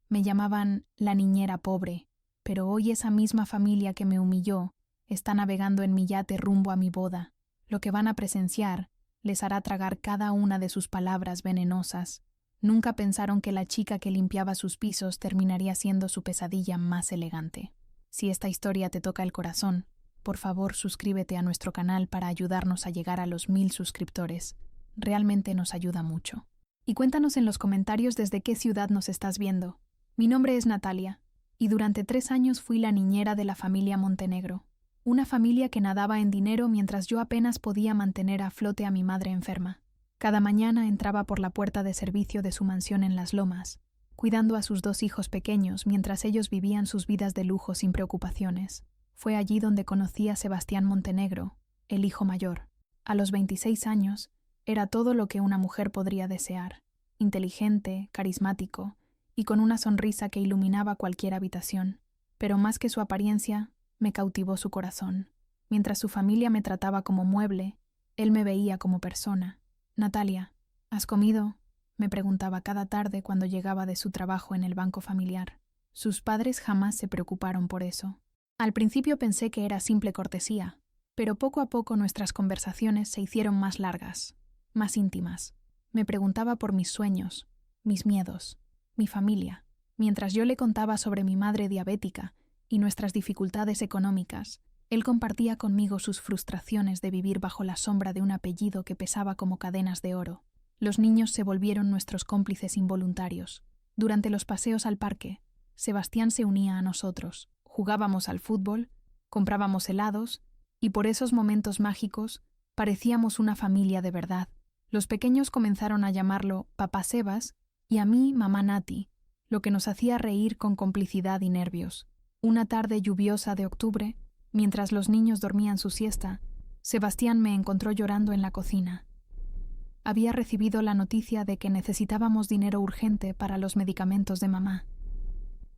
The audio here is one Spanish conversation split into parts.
Me llamaban la niñera pobre, pero hoy esa misma familia que me humilló está navegando en mi yate rumbo a mi boda. Lo que van a presenciar les hará tragar cada una de sus palabras venenosas. Nunca pensaron que la chica que limpiaba sus pisos terminaría siendo su pesadilla más elegante. Si esta historia te toca el corazón, por favor suscríbete a nuestro canal para ayudarnos a llegar a los 1000 suscriptores. Realmente nos ayuda mucho. Y cuéntanos en los comentarios desde qué ciudad nos estás viendo. Mi nombre es Natalia, y durante 3 años fui la niñera de la familia Montenegro. Una familia que nadaba en dinero mientras yo apenas podía mantener a flote a mi madre enferma. Cada mañana entraba por la puerta de servicio de su mansión en Las Lomas, cuidando a sus 2 hijos pequeños mientras ellos vivían sus vidas de lujo sin preocupaciones. Fue allí donde conocí a Sebastián Montenegro, el hijo mayor. A los 26 años, era todo lo que una mujer podría desear: inteligente, carismático y con una sonrisa que iluminaba cualquier habitación. Pero más que su apariencia, me cautivó su corazón. Mientras su familia me trataba como mueble, él me veía como persona. «Natalia, ¿has comido?», me preguntaba cada tarde cuando llegaba de su trabajo en el banco familiar. Sus padres jamás se preocuparon por eso. Al principio pensé que era simple cortesía, pero poco a poco nuestras conversaciones se hicieron más largas, más íntimas. Me preguntaba por mis sueños, mis miedos, mi familia, mientras yo le contaba sobre mi madre diabética y nuestras dificultades económicas. Él compartía conmigo sus frustraciones de vivir bajo la sombra de un apellido que pesaba como cadenas de oro. Los niños se volvieron nuestros cómplices involuntarios. Durante los paseos al parque, Sebastián se unía a nosotros. Jugábamos al fútbol, comprábamos helados, y por esos momentos mágicos parecíamos una familia de verdad. Los pequeños comenzaron a llamarlo Papá Sebas y a mí Mamá Nati, lo que nos hacía reír con complicidad y nervios. Una tarde lluviosa de octubre, mientras los niños dormían su siesta, Sebastián me encontró llorando en la cocina. Había recibido la noticia de que necesitábamos dinero urgente para los medicamentos de mamá.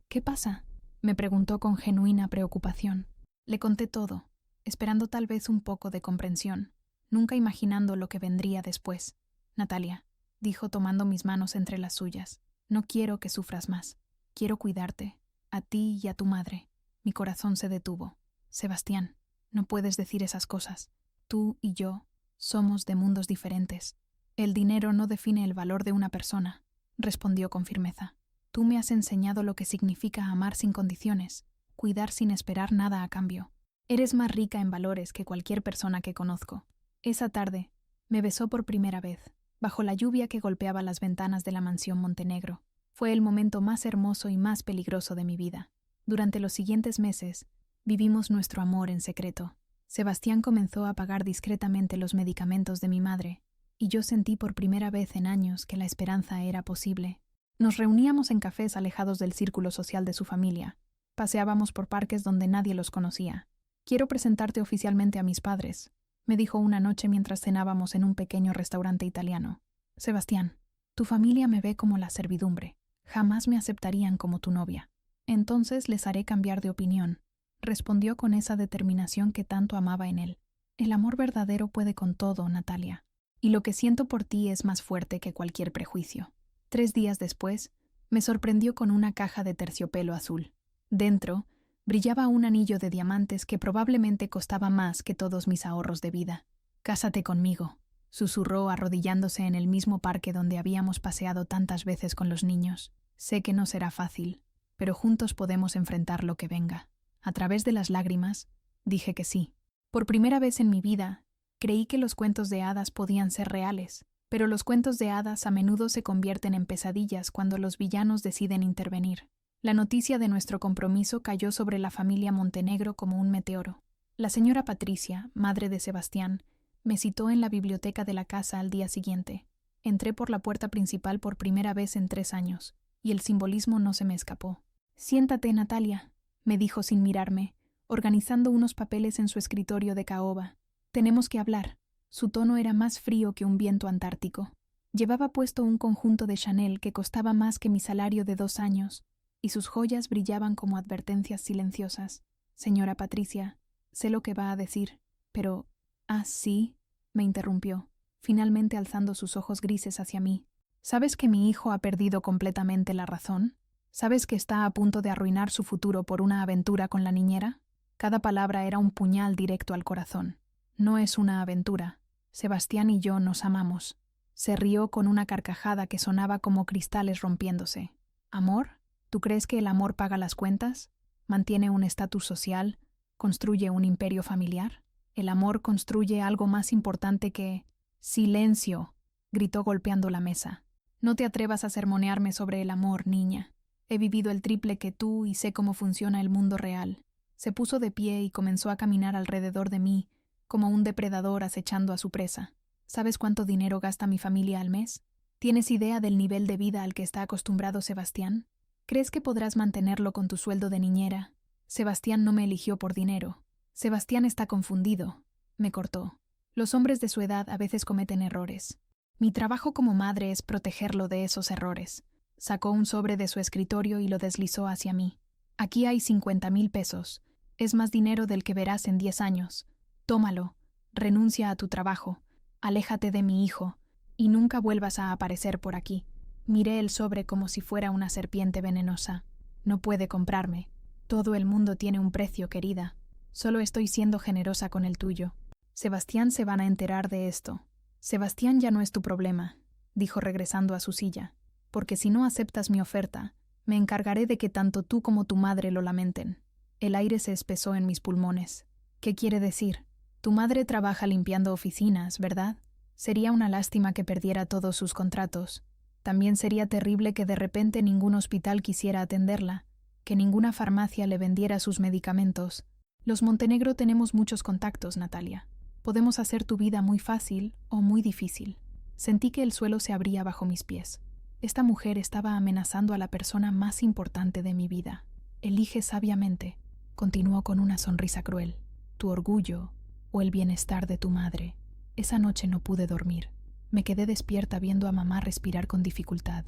«¿Qué pasa?», me preguntó con genuina preocupación. Le conté todo, esperando tal vez un poco de comprensión, nunca imaginando lo que vendría después. «Natalia», dijo tomando mis manos entre las suyas, «no quiero que sufras más. Quiero cuidarte, a ti y a tu madre». Mi corazón se detuvo. «Sebastián, no puedes decir esas cosas. Tú y yo somos de mundos diferentes. El dinero no define el valor de una persona», respondió con firmeza. «Tú me has enseñado lo que significa amar sin condiciones, cuidar sin esperar nada a cambio. Eres más rica en valores que cualquier persona que conozco». Esa tarde, me besó por primera vez, bajo la lluvia que golpeaba las ventanas de la mansión Montenegro. Fue el momento más hermoso y más peligroso de mi vida. Durante los siguientes meses, vivimos nuestro amor en secreto. Sebastián comenzó a pagar discretamente los medicamentos de mi madre, y yo sentí por primera vez en años que la esperanza era posible. Nos reuníamos en cafés alejados del círculo social de su familia. Paseábamos por parques donde nadie los conocía. «Quiero presentarte oficialmente a mis padres», me dijo una noche mientras cenábamos en un pequeño restaurante italiano. «Sebastián, tu familia me ve como la servidumbre. Jamás me aceptarían como tu novia. Entonces les haré cambiar de opinión», respondió con esa determinación que tanto amaba en él. «El amor verdadero puede con todo, Natalia. Y lo que siento por ti es más fuerte que cualquier prejuicio». 3 días después, me sorprendió con una caja de terciopelo azul. Dentro, brillaba un anillo de diamantes que probablemente costaba más que todos mis ahorros de vida. «Cásate conmigo», susurró arrodillándose en el mismo parque donde habíamos paseado tantas veces con los niños. «Sé que no será fácil, pero juntos podemos enfrentar lo que venga». A través de las lágrimas, dije que sí. Por primera vez en mi vida, creí que los cuentos de hadas podían ser reales, pero los cuentos de hadas a menudo se convierten en pesadillas cuando los villanos deciden intervenir. La noticia de nuestro compromiso cayó sobre la familia Montenegro como un meteoro. La señora Patricia, madre de Sebastián, me citó en la biblioteca de la casa al día siguiente. Entré por la puerta principal por primera vez en 3 años, y el simbolismo no se me escapó. «Siéntate, Natalia», me dijo sin mirarme, organizando unos papeles en su escritorio de caoba. «Tenemos que hablar». Su tono era más frío que un viento antártico. Llevaba puesto un conjunto de Chanel que costaba más que mi salario de 2 años, y sus joyas brillaban como advertencias silenciosas. «Señora Patricia, sé lo que va a decir, pero...» «Ah, sí», me interrumpió, finalmente alzando sus ojos grises hacia mí. «¿Sabes que mi hijo ha perdido completamente la razón?». ¿Sabes que está a punto de arruinar su futuro por una aventura con la niñera? Cada palabra era un puñal directo al corazón. No es una aventura. Sebastián y yo nos amamos. Se rió con una carcajada que sonaba como cristales rompiéndose. ¿Amor? ¿Tú crees que el amor paga las cuentas? ¿Mantiene un estatus social? ¿Construye un imperio familiar? El amor construye algo más importante que... ¡Silencio!, gritó golpeando la mesa. No te atrevas a sermonearme sobre el amor, niña. He vivido el triple que tú y sé cómo funciona el mundo real. Se puso de pie y comenzó a caminar alrededor de mí, como un depredador acechando a su presa. ¿Sabes cuánto dinero gasta mi familia al mes? ¿Tienes idea del nivel de vida al que está acostumbrado Sebastián? ¿Crees que podrás mantenerlo con tu sueldo de niñera? Sebastián no me eligió por dinero. Sebastián está confundido, me cortó. Los hombres de su edad a veces cometen errores. Mi trabajo como madre es protegerlo de esos errores. Sacó un sobre de su escritorio y lo deslizó hacia mí. Aquí hay 50,000 pesos. Es más dinero del que verás en 10 años. Tómalo. Renuncia a tu trabajo. Aléjate de mi hijo. Y nunca vuelvas a aparecer por aquí. Miré el sobre como si fuera una serpiente venenosa. No puede comprarme. Todo el mundo tiene un precio, querida. Solo estoy siendo generosa con el tuyo. Sebastián se van a enterar de esto. Sebastián ya no es tu problema, dijo regresando a su silla, porque si no aceptas mi oferta, me encargaré de que tanto tú como tu madre lo lamenten. El aire se espesó en mis pulmones. ¿Qué quiere decir? Tu madre trabaja limpiando oficinas, ¿verdad? Sería una lástima que perdiera todos sus contratos. También sería terrible que de repente ningún hospital quisiera atenderla, que ninguna farmacia le vendiera sus medicamentos. Los Montenegro tenemos muchos contactos, Natalia. Podemos hacer tu vida muy fácil o muy difícil. Sentí que el suelo se abría bajo mis pies. Esta mujer estaba amenazando a la persona más importante de mi vida. Elige sabiamente, continuó con una sonrisa cruel, tu orgullo o el bienestar de tu madre. Esa noche no pude dormir. Me quedé despierta viendo a mamá respirar con dificultad,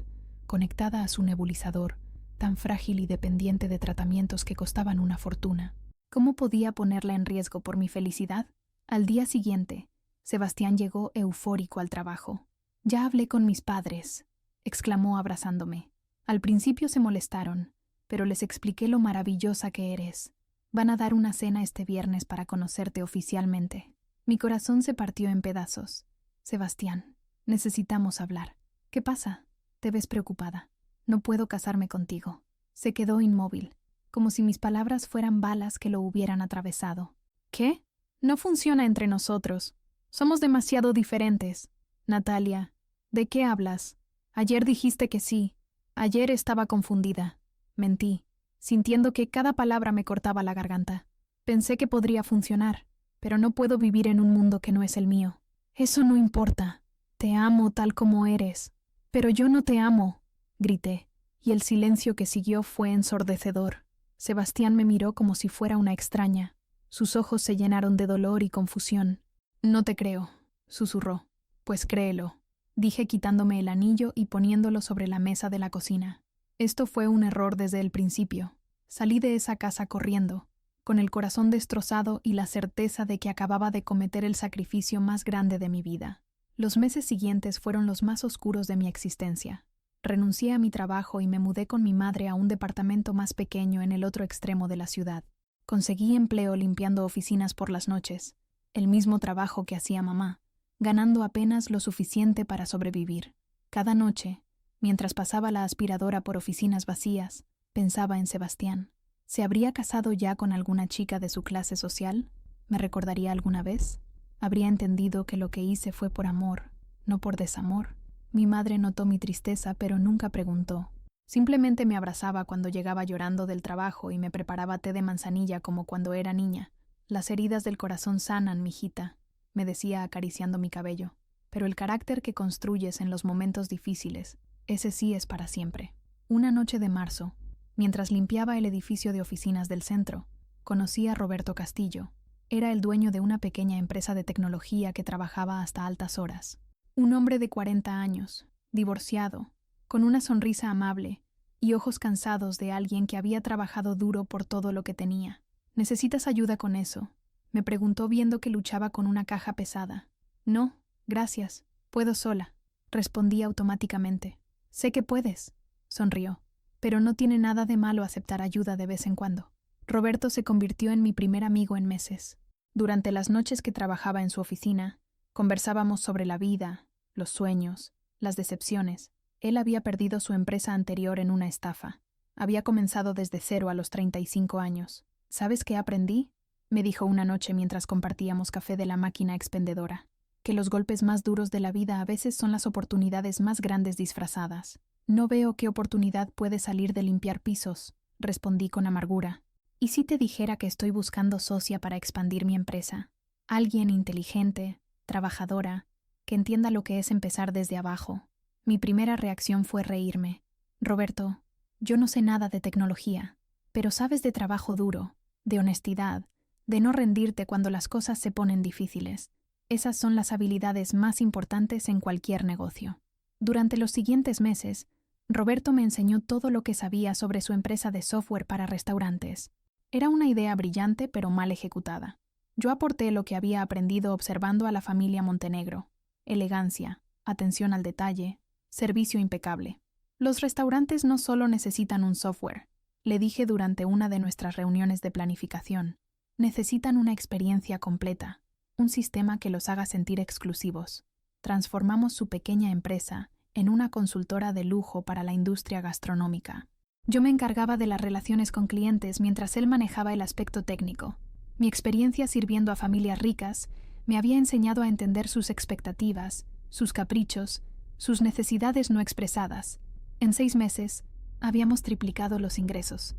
conectada a su nebulizador, tan frágil y dependiente de tratamientos que costaban una fortuna. ¿Cómo podía ponerla en riesgo por mi felicidad? Al día siguiente, Sebastián llegó eufórico al trabajo. «Ya hablé con mis padres», exclamó abrazándome. Al principio se molestaron, pero les expliqué lo maravillosa que eres. Van a dar una cena este viernes para conocerte oficialmente. Mi corazón se partió en pedazos. Sebastián, necesitamos hablar. ¿Qué pasa? Te ves preocupada. No puedo casarme contigo. Se quedó inmóvil, como si mis palabras fueran balas que lo hubieran atravesado. ¿Qué? No funciona entre nosotros. Somos demasiado diferentes. Natalia, ¿de qué hablas? Ayer dijiste que sí. Ayer estaba confundida. Mentí, sintiendo que cada palabra me cortaba la garganta. Pensé que podría funcionar, pero no puedo vivir en un mundo que no es el mío. Eso no importa. Te amo tal como eres. Pero yo no te amo, grité, y el silencio que siguió fue ensordecedor. Sebastián me miró como si fuera una extraña. Sus ojos se llenaron de dolor y confusión. No te creo, susurró. Pues créelo, dije quitándome el anillo y poniéndolo sobre la mesa de la cocina. Esto fue un error desde el principio. Salí de esa casa corriendo, con el corazón destrozado y la certeza de que acababa de cometer el sacrificio más grande de mi vida. Los meses siguientes fueron los más oscuros de mi existencia. Renuncié a mi trabajo y me mudé con mi madre a un departamento más pequeño en el otro extremo de la ciudad. Conseguí empleo limpiando oficinas por las noches, el mismo trabajo que hacía mamá, ganando apenas lo suficiente para sobrevivir. Cada noche, mientras pasaba la aspiradora por oficinas vacías, pensaba en Sebastián. ¿Se habría casado ya con alguna chica de su clase social? ¿Me recordaría alguna vez? ¿Habría entendido que lo que hice fue por amor, no por desamor? Mi madre notó mi tristeza, pero nunca preguntó. Simplemente me abrazaba cuando llegaba llorando del trabajo y me preparaba té de manzanilla como cuando era niña. Las heridas del corazón sanan, mijita, me decía acariciando mi cabello. Pero el carácter que construyes en los momentos difíciles, ese sí es para siempre. Una noche de marzo, mientras limpiaba el edificio de oficinas del centro, conocí a Roberto Castillo. Era el dueño de una pequeña empresa de tecnología que trabajaba hasta altas horas. Un hombre de 40 años, divorciado, con una sonrisa amable y ojos cansados de alguien que había trabajado duro por todo lo que tenía. ¿Necesitas ayuda con eso?, me preguntó viendo que luchaba con una caja pesada. No, gracias, puedo sola, respondí automáticamente. Sé que puedes, sonrió. pero no tiene nada de malo aceptar ayuda de vez en cuando. Roberto se convirtió en mi primer amigo en meses. Durante las noches que trabajaba en su oficina, conversábamos sobre la vida, los sueños, las decepciones. Él había perdido su empresa anterior en una estafa. Había comenzado desde cero a los 35 años. ¿Sabes qué aprendí?, me dijo una noche mientras compartíamos café de la máquina expendedora. Que los golpes más duros de la vida a veces son las oportunidades más grandes disfrazadas. No veo qué oportunidad puede salir de limpiar pisos, respondí con amargura. ¿Y si te dijera que estoy buscando socia para expandir mi empresa? Alguien inteligente, trabajadora, que entienda lo que es empezar desde abajo. Mi primera reacción fue reírme. Roberto, yo no sé nada de tecnología, pero sabes de trabajo duro, de honestidad, de no rendirte cuando las cosas se ponen difíciles. Esas son las habilidades más importantes en cualquier negocio. Durante los siguientes meses, Roberto me enseñó todo lo que sabía sobre su empresa de software para restaurantes. Era una idea brillante pero mal ejecutada. Yo aporté lo que había aprendido observando a la familia Montenegro: elegancia, atención al detalle, servicio impecable. Los restaurantes no solo necesitan un software, le dije durante una de nuestras reuniones de planificación. Necesitan una experiencia completa, un sistema que los haga sentir exclusivos. Transformamos su pequeña empresa en una consultora de lujo para la industria gastronómica. Yo me encargaba de las relaciones con clientes mientras él manejaba el aspecto técnico. Mi experiencia sirviendo a familias ricas me había enseñado a entender sus expectativas, sus caprichos, sus necesidades no expresadas. En 6 meses, habíamos triplicado los ingresos.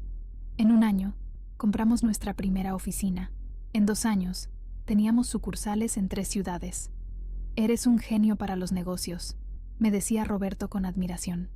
En 1 año, compramos nuestra primera oficina. En 2 años, teníamos sucursales en 3 ciudades. Eres un genio para los negocios, me decía Roberto con admiración.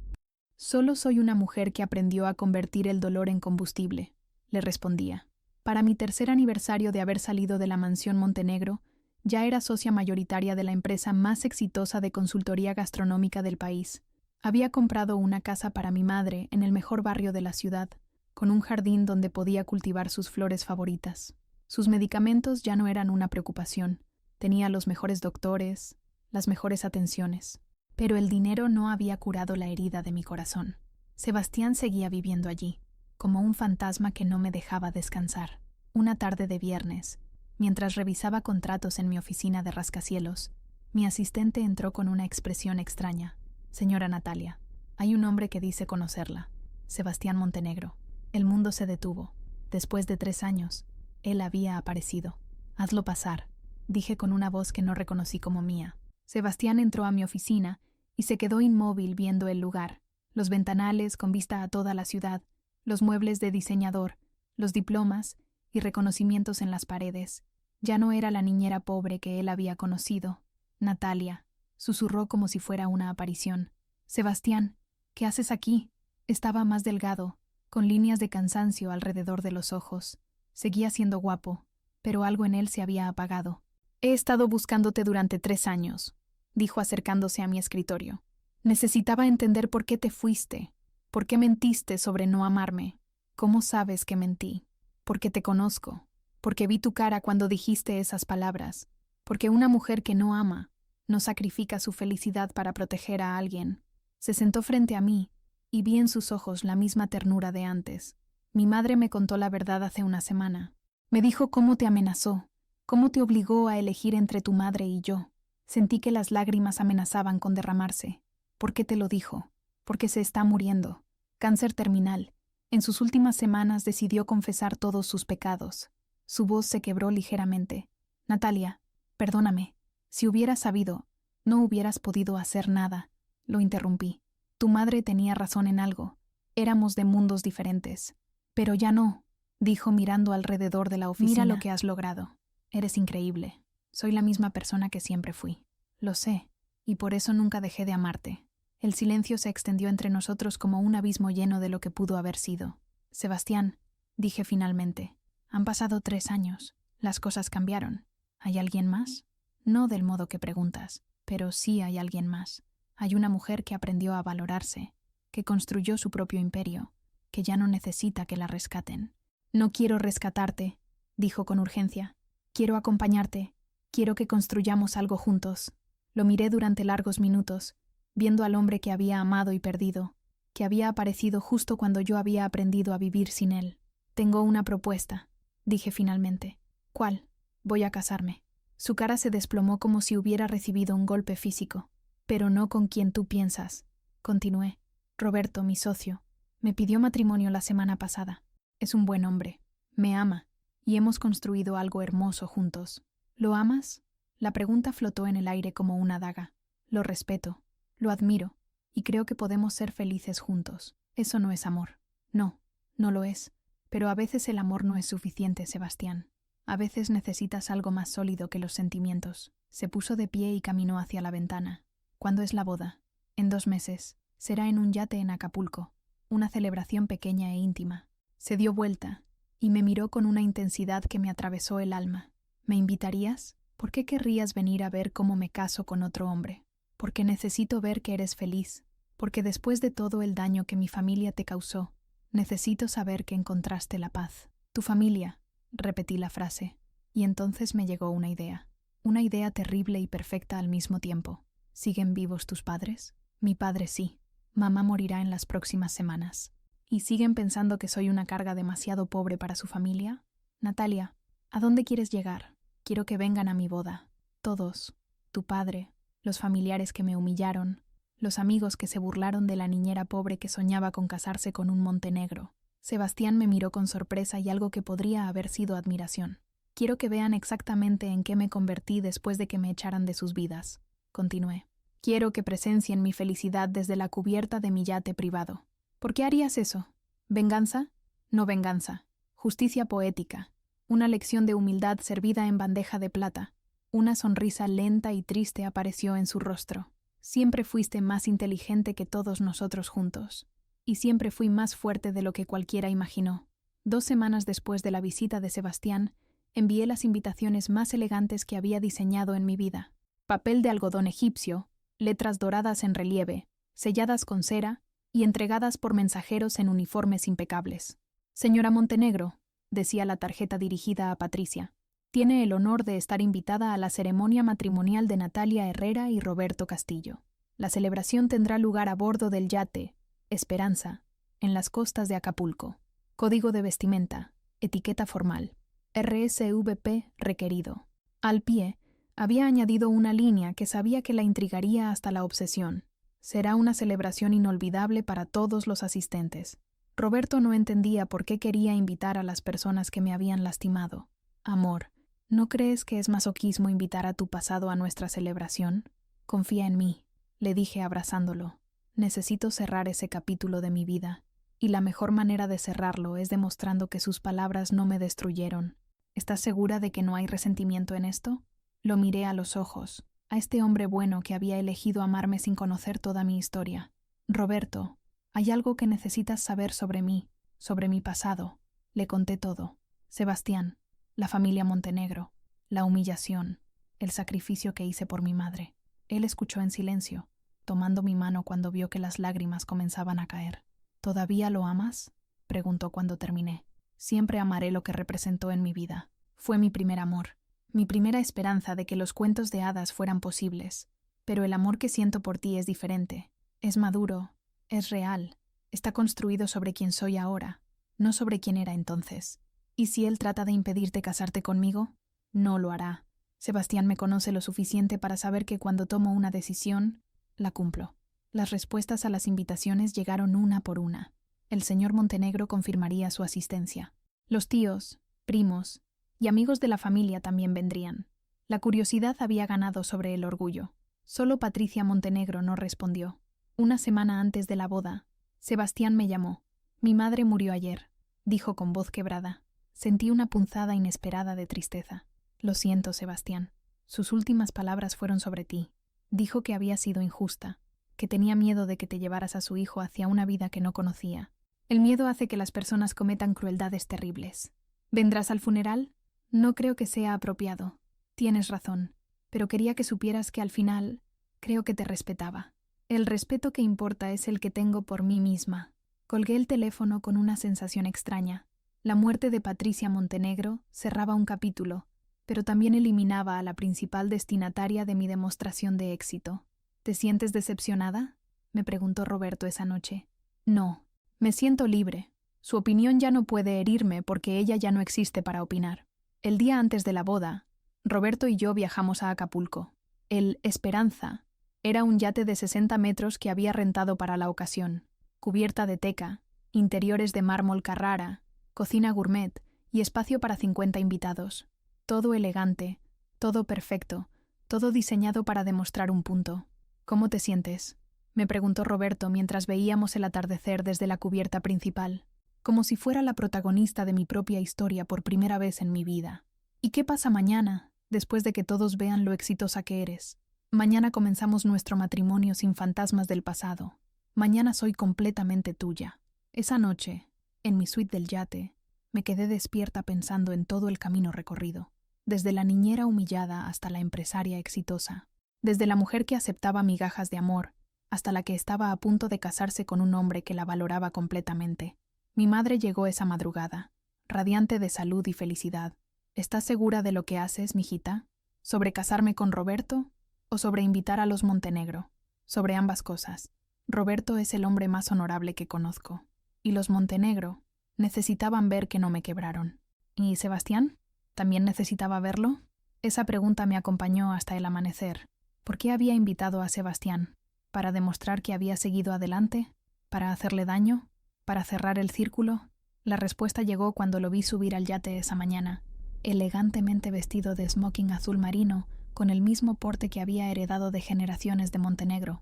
Solo soy una mujer que aprendió a convertir el dolor en combustible, le respondía. Para mi 3er aniversario de haber salido de la mansión Montenegro, ya era socia mayoritaria de la empresa más exitosa de consultoría gastronómica del país. Había comprado una casa para mi madre en el mejor barrio de la ciudad, con un jardín donde podía cultivar sus flores favoritas. Sus medicamentos ya no eran una preocupación. Tenía los mejores doctores, las mejores atenciones. Pero el dinero no había curado la herida de mi corazón. Sebastián seguía viviendo allí, como un fantasma que no me dejaba descansar. Una tarde de viernes, mientras revisaba contratos en mi oficina de rascacielos, mi asistente entró con una expresión extraña. Señora Natalia, hay un hombre que dice conocerla. Sebastián Montenegro. El mundo se detuvo. Después de 3 años, él había aparecido. Hazlo pasar, dije con una voz que no reconocí como mía. Sebastián entró a mi oficina y se quedó inmóvil viendo el lugar, los ventanales con vista a toda la ciudad, los muebles de diseñador, los diplomas y reconocimientos en las paredes. Ya no era la niñera pobre que él había conocido. Natalia, susurró como si fuera una aparición. Sebastián, ¿qué haces aquí? Estaba más delgado, con líneas de cansancio alrededor de los ojos. Seguía siendo guapo, pero algo en él se había apagado. He estado buscándote durante 3 años, dijo acercándose a mi escritorio. Necesitaba entender por qué te fuiste, por qué mentiste sobre no amarme. ¿Cómo sabes que mentí? Porque te conozco, porque vi tu cara cuando dijiste esas palabras, porque una mujer que no ama no sacrifica su felicidad para proteger a alguien. Se sentó frente a mí y vi en sus ojos la misma ternura de antes. Mi madre me contó la verdad hace una semana. Me dijo cómo te amenazó, cómo te obligó a elegir entre tu madre y yo. Sentí que las lágrimas amenazaban con derramarse. ¿Por qué te lo dijo? Porque se está muriendo. Cáncer terminal. En sus últimas semanas decidió confesar todos sus pecados. Su voz se quebró ligeramente. Natalia, perdóname. Si hubieras sabido, no hubieras podido hacer nada. Lo interrumpí. Tu madre tenía razón en algo. Éramos de mundos diferentes. Pero ya no, dijo mirando alrededor de la oficina. Mira lo que has logrado. Eres increíble. Soy la misma persona que siempre fui. Lo sé, y por eso nunca dejé de amarte. El silencio se extendió entre nosotros como un abismo lleno de lo que pudo haber sido. Sebastián, dije finalmente, han pasado 3 años. Las cosas cambiaron. ¿Hay alguien más? No del modo que preguntas, pero sí hay alguien más. Hay una mujer que aprendió a valorarse, que construyó su propio imperio, que ya no necesita que la rescaten. No quiero rescatarte, dijo con urgencia. Quiero acompañarte. Quiero que construyamos algo juntos. Lo miré durante largos minutos, viendo al hombre que había amado y perdido. que había aparecido justo cuando yo había aprendido a vivir sin él. Tengo una propuesta, dije finalmente. ¿Cuál? Voy a casarme. Su cara se desplomó como si hubiera recibido un golpe físico. Pero no con quien tú piensas, continué. Roberto, mi socio, me pidió matrimonio la semana pasada. Es un buen hombre, me ama, y hemos construido algo hermoso juntos. ¿Lo amas? La pregunta flotó en el aire como una daga. Lo respeto, lo admiro, y creo que podemos ser felices juntos. Eso no es amor. No, no lo es. Pero a veces el amor no es suficiente, Sebastián. A veces necesitas algo más sólido que los sentimientos. Se puso de pie y caminó hacia la ventana. ¿Cuándo es la boda? En 2 meses. Será en un yate en Acapulco. Una celebración pequeña e íntima. Se dio vuelta y me miró con una intensidad que me atravesó el alma. ¿Me invitarías? ¿Por qué querrías venir a ver cómo me caso con otro hombre? Porque necesito ver que eres feliz. Porque después de todo el daño que mi familia te causó, necesito saber que encontraste la paz. Tu familia, repetí la frase, y entonces me llegó una idea. Una idea terrible y perfecta al mismo tiempo. ¿Siguen vivos tus padres? Mi padre sí. Mamá morirá en las próximas semanas. ¿Y siguen pensando que soy una carga demasiado pobre para su familia? Natalia, ¿a dónde quieres llegar? Quiero que vengan a mi boda. Todos. Tu padre, los familiares que me humillaron, los amigos que se burlaron de la niñera pobre que soñaba con casarse con un montenegro. Sebastián me miró con sorpresa y algo que podría haber sido admiración. Quiero que vean exactamente en qué me convertí después de que me echaran de sus vidas. Continué. Quiero que presencien mi felicidad desde la cubierta de mi yate privado. ¿Por qué harías eso? ¿Venganza? No venganza. Justicia poética. Una lección de humildad servida en bandeja de plata. Una sonrisa lenta y triste apareció en su rostro. Siempre fuiste más inteligente que todos nosotros juntos. Y siempre fui más fuerte de lo que cualquiera imaginó. 2 semanas después de la visita de Sebastián, envié las invitaciones más elegantes que había diseñado en mi vida. Papel de algodón egipcio, letras doradas en relieve, selladas con cera y entregadas por mensajeros en uniformes impecables. Señora Montenegro, decía la tarjeta dirigida a Patricia, tiene el honor de estar invitada a la ceremonia matrimonial de Natalia Herrera y Roberto Castillo. La celebración tendrá lugar a bordo del yate Esperanza, en las costas de Acapulco. Código de vestimenta, etiqueta formal, RSVP requerido. Al pie, había añadido una línea que sabía que la intrigaría hasta la obsesión. Será una celebración inolvidable para todos los asistentes. Roberto no entendía por qué quería invitar a las personas que me habían lastimado. Amor, ¿no crees que es masoquismo invitar a tu pasado a nuestra celebración? Confía en mí, le dije abrazándolo. Necesito cerrar ese capítulo de mi vida, y la mejor manera de cerrarlo es demostrando que sus palabras no me destruyeron. ¿Estás segura de que no hay resentimiento en esto? Lo miré a los ojos, a este hombre bueno que había elegido amarme sin conocer toda mi historia. Roberto, hay algo que necesitas saber sobre mí, sobre mi pasado. Le conté todo. Sebastián, la familia Montenegro, la humillación, el sacrificio que hice por mi madre. Él escuchó en silencio, tomando mi mano cuando vio que las lágrimas comenzaban a caer. ¿Todavía lo amas?, preguntó cuando terminé. Siempre amaré lo que representó en mi vida. Fue mi primer amor, mi primera esperanza de que los cuentos de hadas fueran posibles. Pero el amor que siento por ti es diferente. Es maduro, es real, está construido sobre quien soy ahora, no sobre quien era entonces. ¿Y si él trata de impedirte casarte conmigo? No lo hará. Sebastián me conoce lo suficiente para saber que cuando tomo una decisión, la cumplo. Las respuestas a las invitaciones llegaron una por una. El señor Montenegro confirmaría su asistencia. Los tíos, primos y amigos de la familia también vendrían. La curiosidad había ganado sobre el orgullo. Solo Patricia Montenegro no respondió. Una semana antes de la boda, Sebastián me llamó. Mi madre murió ayer, dijo con voz quebrada. Sentí una punzada inesperada de tristeza. Lo siento, Sebastián. Sus últimas palabras fueron sobre ti. Dijo que había sido injusta, que tenía miedo de que te llevaras a su hijo hacia una vida que no conocía. El miedo hace que las personas cometan crueldades terribles. ¿Vendrás al funeral? No creo que sea apropiado. Tienes razón, pero quería que supieras que al final creo que te respetaba. El respeto que importa es el que tengo por mí misma. Colgué el teléfono con una sensación extraña. La muerte de Patricia Montenegro cerraba un capítulo, pero también eliminaba a la principal destinataria de mi demostración de éxito. ¿Te sientes decepcionada?, me preguntó Roberto esa noche. No, me siento libre. Su opinión ya no puede herirme porque ella ya no existe para opinar. El día antes de la boda, Roberto y yo viajamos a Acapulco. El Esperanza era un yate de 60 metros que había rentado para la ocasión, cubierta de teca, interiores de mármol Carrara, cocina gourmet y espacio para 50 invitados. Todo elegante, todo perfecto, todo diseñado para demostrar un punto. ¿Cómo te sientes?, me preguntó Roberto mientras veíamos el atardecer desde la cubierta principal, como si fuera la protagonista de mi propia historia por primera vez en mi vida. ¿Y qué pasa mañana, después de que todos vean lo exitosa que eres? Mañana comenzamos nuestro matrimonio sin fantasmas del pasado. Mañana soy completamente tuya. Esa noche, en mi suite del yate, me quedé despierta pensando en todo el camino recorrido, desde la niñera humillada hasta la empresaria exitosa, desde la mujer que aceptaba migajas de amor hasta la que estaba a punto de casarse con un hombre que la valoraba completamente. Mi madre llegó esa madrugada, radiante de salud y felicidad. ¿Estás segura de lo que haces, mijita? ¿Sobre casarme con Roberto o sobre invitar a los Montenegro? Sobre ambas cosas. Roberto es el hombre más honorable que conozco, y los Montenegro necesitaban ver que no me quebraron. ¿Y Sebastián? ¿También necesitaba verlo? Esa pregunta me acompañó hasta el amanecer. ¿Por qué había invitado a Sebastián? ¿Para demostrar que había seguido adelante? ¿Para hacerle daño? ¿Para cerrar el círculo? La respuesta llegó cuando lo vi subir al yate esa mañana, elegantemente vestido de smoking azul marino, con el mismo porte que había heredado de generaciones de Montenegro.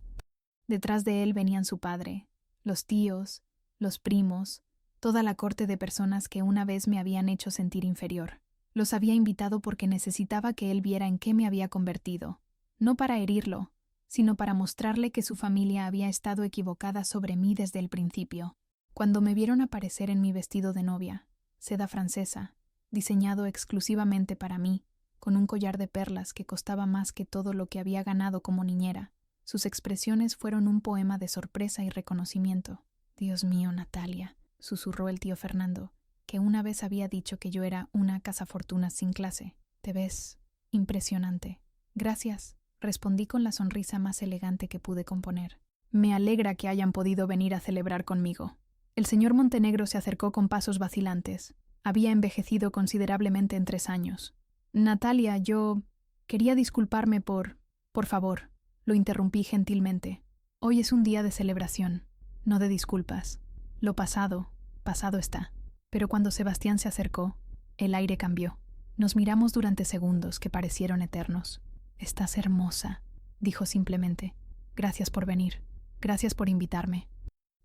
Detrás de él venían su padre, los tíos, los primos, toda la corte de personas que una vez me habían hecho sentir inferior. Los había invitado porque necesitaba que él viera en qué me había convertido, no para herirlo, sino para mostrarle que su familia había estado equivocada sobre mí desde el principio. Cuando me vieron aparecer en mi vestido de novia, seda francesa, diseñado exclusivamente para mí, con un collar de perlas que costaba más que todo lo que había ganado como niñera, sus expresiones fueron un poema de sorpresa y reconocimiento. «Dios mío, Natalia», susurró el tío Fernando, que una vez había dicho que yo era una cazafortunas sin clase. «Te ves impresionante». «Gracias», respondí con la sonrisa más elegante que pude componer. «Me alegra que hayan podido venir a celebrar conmigo». El señor Montenegro se acercó con pasos vacilantes. Había envejecido considerablemente en 3 años. «Natalia, yo quería disculparme por... Por favor», lo interrumpí gentilmente. «Hoy es un día de celebración, no de disculpas. Lo pasado, pasado está». Pero cuando Sebastián se acercó, el aire cambió. Nos miramos durante segundos que parecieron eternos. «Estás hermosa», dijo simplemente. «Gracias por venir. Gracias por invitarme».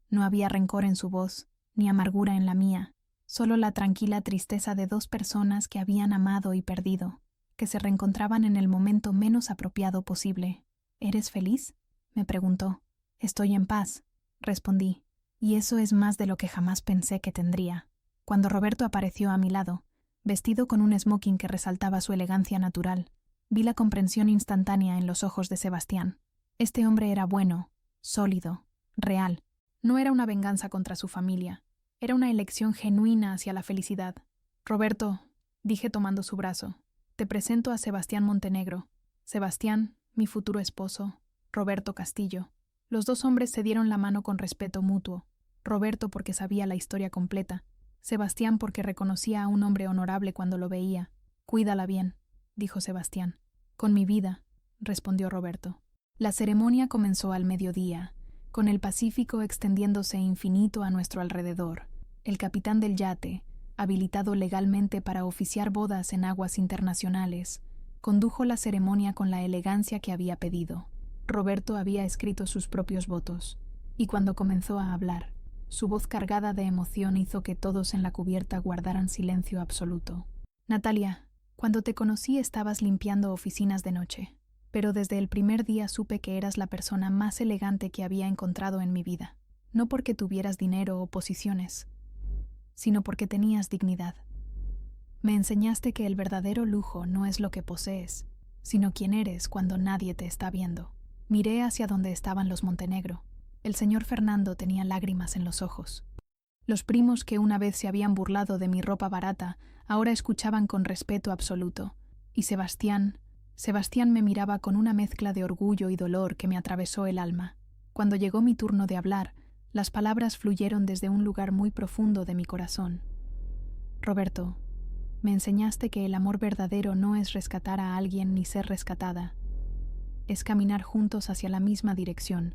No había rencor en su voz, ni amargura en la mía, solo la tranquila tristeza de 2 personas que habían amado y perdido, que se reencontraban en el momento menos apropiado posible. «¿Eres feliz?», me preguntó. «Estoy en paz», respondí, y eso es más de lo que jamás pensé que tendría. Cuando Roberto apareció a mi lado, vestido con un smoking que resaltaba su elegancia natural, vi la comprensión instantánea en los ojos de Sebastián. Este hombre era bueno, sólido, real. No era una venganza contra su familia, era una elección genuina hacia la felicidad. «Roberto», dije tomando su brazo, «te presento a Sebastián Montenegro. Sebastián, mi futuro esposo, Roberto Castillo». Los 2 hombres se dieron la mano con respeto mutuo. Roberto porque sabía la historia completa. Sebastián porque reconocía a un hombre honorable cuando lo veía. «Cuídala bien», dijo Sebastián. «Con mi vida», respondió Roberto. La ceremonia comenzó al mediodía, con el Pacífico extendiéndose infinito a nuestro alrededor. El capitán del yate, habilitado legalmente para oficiar bodas en aguas internacionales, condujo la ceremonia con la elegancia que había pedido. Roberto había escrito sus propios votos, y cuando comenzó a hablar, su voz cargada de emoción hizo que todos en la cubierta guardaran silencio absoluto. «Natalia, cuando te conocí estabas limpiando oficinas de noche, pero desde el primer día supe que eras la persona más elegante que había encontrado en mi vida, no porque tuvieras dinero o posiciones, sino porque tenías dignidad. Me enseñaste que el verdadero lujo no es lo que posees, sino quién eres cuando nadie te está viendo». Miré hacia donde estaban los Montenegro. El señor Fernando tenía lágrimas en los ojos. Los primos que una vez se habían burlado de mi ropa barata, ahora escuchaban con respeto absoluto. Y Sebastián me miraba con una mezcla de orgullo y dolor que me atravesó el alma. Cuando llegó mi turno de hablar, Las palabras fluyeron desde un lugar muy profundo de mi corazón. Roberto, me enseñaste que el amor verdadero no es rescatar a alguien ni ser rescatada. Es caminar juntos hacia la misma dirección,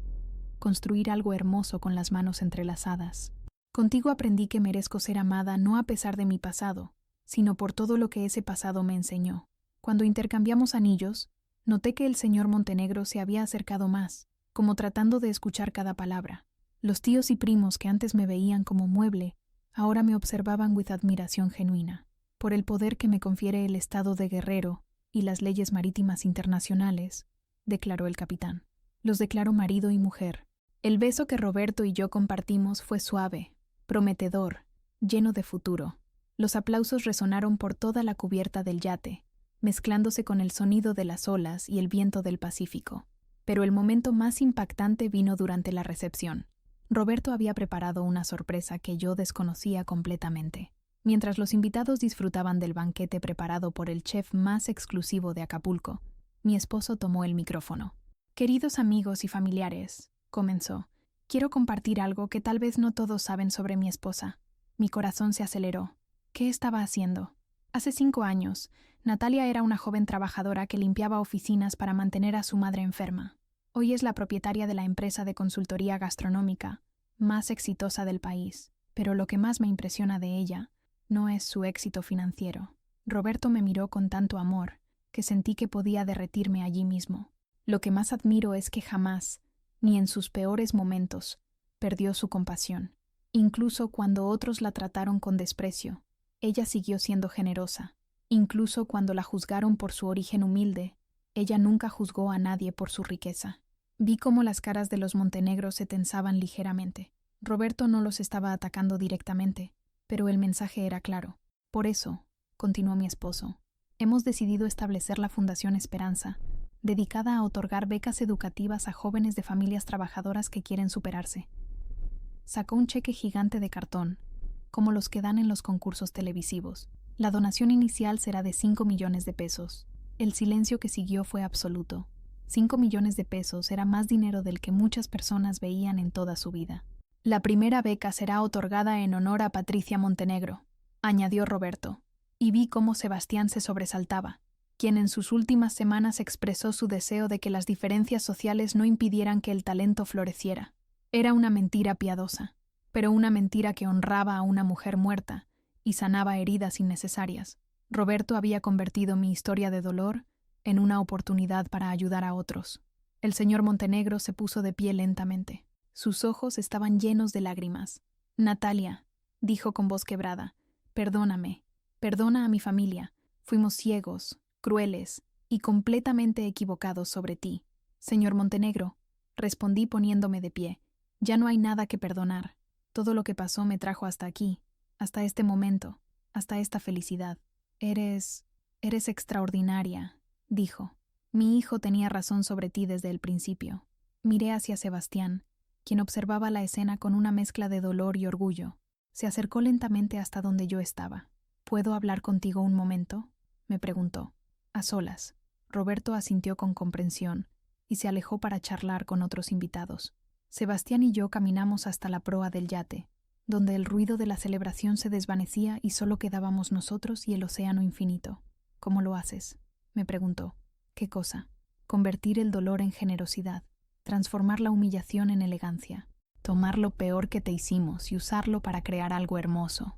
construir algo hermoso con las manos entrelazadas. Contigo aprendí que merezco ser amada no a pesar de mi pasado, sino por todo lo que ese pasado me enseñó. Cuando intercambiamos anillos, noté que el señor Montenegro se había acercado más, como tratando de escuchar cada palabra. Los tíos y primos que antes me veían como mueble, ahora me observaban con admiración genuina. Por el poder que me confiere el estado de guerrero y las leyes marítimas internacionales, declaró el capitán. Los declaro marido y mujer. El beso que Roberto y yo compartimos fue suave, prometedor, lleno de futuro. Los aplausos resonaron por toda la cubierta del yate, mezclándose con el sonido de las olas y el viento del Pacífico. Pero el momento más impactante vino durante la recepción. Roberto había preparado una sorpresa que yo desconocía completamente. Mientras los invitados disfrutaban del banquete preparado por el chef más exclusivo de Acapulco, mi esposo tomó el micrófono. Queridos amigos y familiares, comenzó, quiero compartir algo que tal vez no todos saben sobre mi esposa. Mi corazón se aceleró. ¿Qué estaba haciendo? Hace 5 años, Natalia era una joven trabajadora que limpiaba oficinas para mantener a su madre enferma. Hoy es la propietaria de la empresa de consultoría gastronómica más exitosa del país, pero lo que más me impresiona de ella no es su éxito financiero. Roberto me miró con tanto amor que sentí que podía derretirme allí mismo. Lo que más admiro es que jamás, ni en sus peores momentos, perdió su compasión. Incluso cuando otros la trataron con desprecio, ella siguió siendo generosa. Incluso cuando la juzgaron por su origen humilde, ella nunca juzgó a nadie por su riqueza. Vi cómo las caras de los montenegros se tensaban ligeramente. Roberto no los estaba atacando directamente, pero el mensaje era claro. Por eso, continuó mi esposo, hemos decidido establecer la Fundación Esperanza, dedicada a otorgar becas educativas a jóvenes de familias trabajadoras que quieren superarse. Sacó un cheque gigante de cartón, como los que dan en los concursos televisivos. La donación inicial será de 5 millones de pesos. El silencio que siguió fue absoluto. 5 millones de pesos era más dinero del que muchas personas veían en toda su vida. La primera beca será otorgada en honor a Patricia Montenegro, añadió Roberto, y vi cómo Sebastián se sobresaltaba, quien en sus últimas semanas expresó su deseo de que las diferencias sociales no impidieran que el talento floreciera. Era una mentira piadosa, pero una mentira que honraba a una mujer muerta y sanaba heridas innecesarias. Roberto había convertido mi historia de dolor en una oportunidad para ayudar a otros. El señor Montenegro se puso de pie lentamente. Sus ojos estaban llenos de lágrimas. Natalia, dijo con voz quebrada, perdóname, perdona a mi familia. Fuimos ciegos, crueles y completamente equivocados sobre ti. Señor Montenegro, respondí poniéndome de pie, ya no hay nada que perdonar. Todo lo que pasó me trajo hasta aquí, hasta este momento, hasta esta felicidad. Eres extraordinaria, dijo. Mi hijo tenía razón sobre ti desde el principio. Miré hacia Sebastián, quien observaba la escena con una mezcla de dolor y orgullo. Se acercó lentamente hasta donde yo estaba. ¿Puedo hablar contigo un momento?, me preguntó. A solas. Roberto asintió con comprensión y se alejó para charlar con otros invitados. Sebastián y yo caminamos hasta la proa del yate, donde el ruido de la celebración se desvanecía y solo quedábamos nosotros y el océano infinito. ¿Cómo lo haces?, me preguntó. ¿Qué cosa? Convertir el dolor en generosidad, transformar la humillación en elegancia, tomar lo peor que te hicimos y usarlo para crear algo hermoso.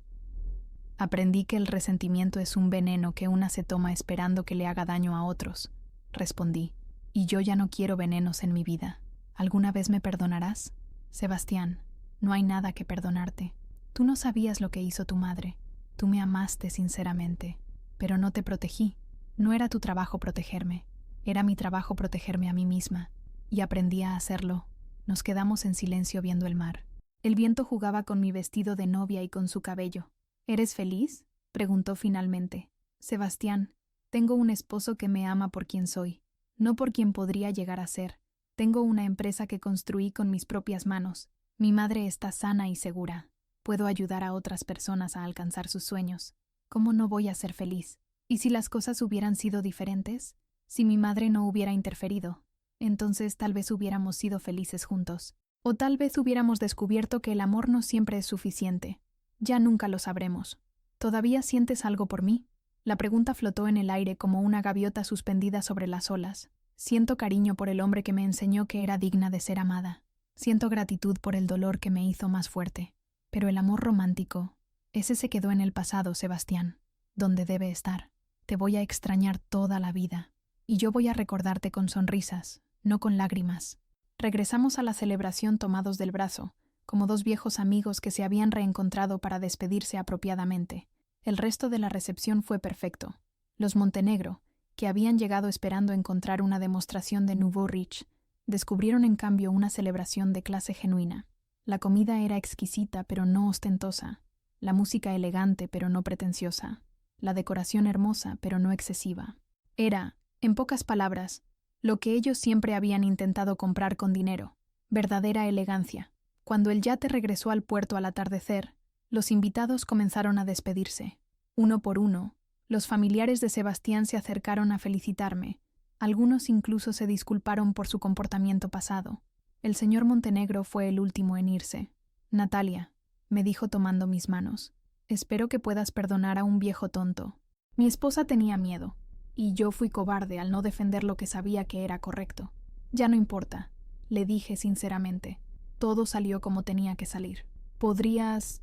Aprendí que el resentimiento es un veneno que una se toma esperando que le haga daño a otros, respondí, y yo ya no quiero venenos en mi vida. ¿Alguna vez me perdonarás? Sebastián, no hay nada que perdonarte. Tú no sabías lo que hizo tu madre. Tú me amaste sinceramente, pero no te protegí. No era tu trabajo protegerme, era mi trabajo protegerme a mí misma, y aprendí a hacerlo. Nos quedamos en silencio viendo el mar. El viento jugaba con mi vestido de novia y con su cabello. ¿Eres feliz?, preguntó finalmente. Sebastián, tengo un esposo que me ama por quien soy, no por quien podría llegar a ser. Tengo una empresa que construí con mis propias manos. Mi madre está sana y segura. Puedo ayudar a otras personas a alcanzar sus sueños. ¿Cómo no voy a ser feliz? ¿Y si las cosas hubieran sido diferentes? Si mi madre no hubiera interferido, entonces tal vez hubiéramos sido felices juntos. O tal vez hubiéramos descubierto que el amor no siempre es suficiente. Ya nunca lo sabremos. ¿Todavía sientes algo por mí? La pregunta flotó en el aire como una gaviota suspendida sobre las olas. Siento cariño por el hombre que me enseñó que era digna de ser amada. Siento gratitud por el dolor que me hizo más fuerte. Pero el amor romántico, ese se quedó en el pasado, Sebastián, donde debe estar. Te voy a extrañar toda la vida. Y yo voy a recordarte con sonrisas, no con lágrimas. Regresamos a la celebración tomados del brazo, como dos viejos amigos que se habían reencontrado para despedirse apropiadamente. El resto de la recepción fue perfecto. Los Montenegro, que habían llegado esperando encontrar una demostración de Nouveau Riche, descubrieron en cambio una celebración de clase genuina. La comida era exquisita pero no ostentosa, la música elegante pero no pretenciosa, la decoración hermosa pero no excesiva. Era, en pocas palabras, lo que ellos siempre habían intentado comprar con dinero, verdadera elegancia. Cuando el yate regresó al puerto al atardecer, los invitados comenzaron a despedirse. Uno por uno, los familiares de Sebastián se acercaron a felicitarme. Algunos incluso se disculparon por su comportamiento pasado. El señor Montenegro fue el último en irse. Natalia, me dijo tomando mis manos, espero que puedas perdonar a un viejo tonto. Mi esposa tenía miedo, y yo fui cobarde al no defender lo que sabía que era correcto. Ya no importa, le dije sinceramente. Todo salió como tenía que salir. ¿Podrías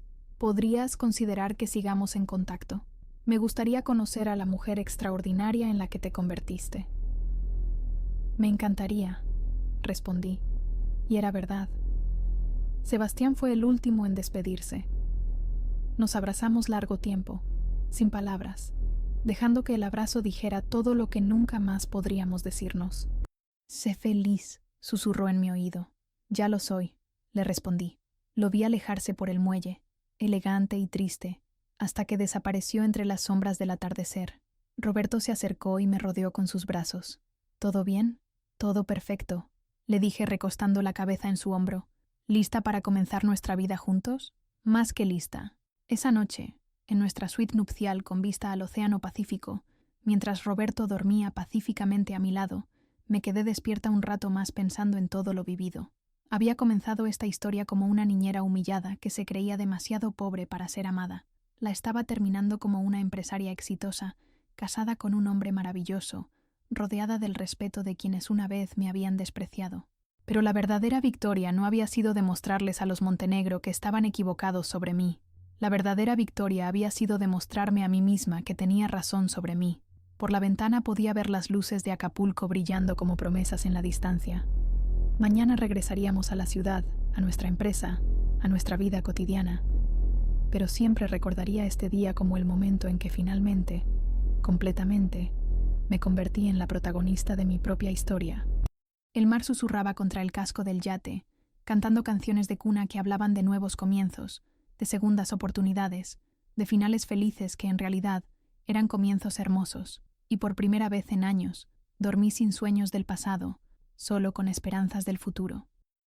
considerar que sigamos en contacto? Me gustaría conocer a la mujer extraordinaria en la que te convertiste. Me encantaría, respondí, y era verdad. Sebastián fue el último en despedirse. Nos abrazamos largo tiempo, sin palabras, dejando que el abrazo dijera todo lo que nunca más podríamos decirnos. Sé feliz, susurró en mi oído. Ya lo soy, le respondí. Lo vi alejarse por el muelle, elegante y triste, hasta que desapareció entre las sombras del atardecer. Roberto se acercó y me rodeó con sus brazos. ¿Todo bien? Todo perfecto, le dije recostando la cabeza en su hombro. ¿Lista para comenzar nuestra vida juntos? Más que lista. Esa noche, en nuestra suite nupcial con vista al Océano Pacífico, mientras Roberto dormía pacíficamente a mi lado, me quedé despierta un rato más pensando en todo lo vivido. Había comenzado esta historia como una niñera humillada que se creía demasiado pobre para ser amada. La estaba terminando como una empresaria exitosa, casada con un hombre maravilloso, rodeada del respeto de quienes una vez me habían despreciado. Pero la verdadera victoria no había sido demostrarles a los Montenegro que estaban equivocados sobre mí. La verdadera victoria había sido demostrarme a mí misma que tenía razón sobre mí. Por la ventana podía ver las luces de Acapulco brillando como promesas en la distancia. Mañana regresaríamos a la ciudad, a nuestra empresa, a nuestra vida cotidiana. Pero siempre recordaría este día como el momento en que finalmente, completamente, me convertí en la protagonista de mi propia historia. El mar susurraba contra el casco del yate, cantando canciones de cuna que hablaban de nuevos comienzos, de segundas oportunidades, de finales felices que en realidad eran comienzos hermosos, y por primera vez en años dormí sin sueños del pasado, solo con esperanzas del futuro.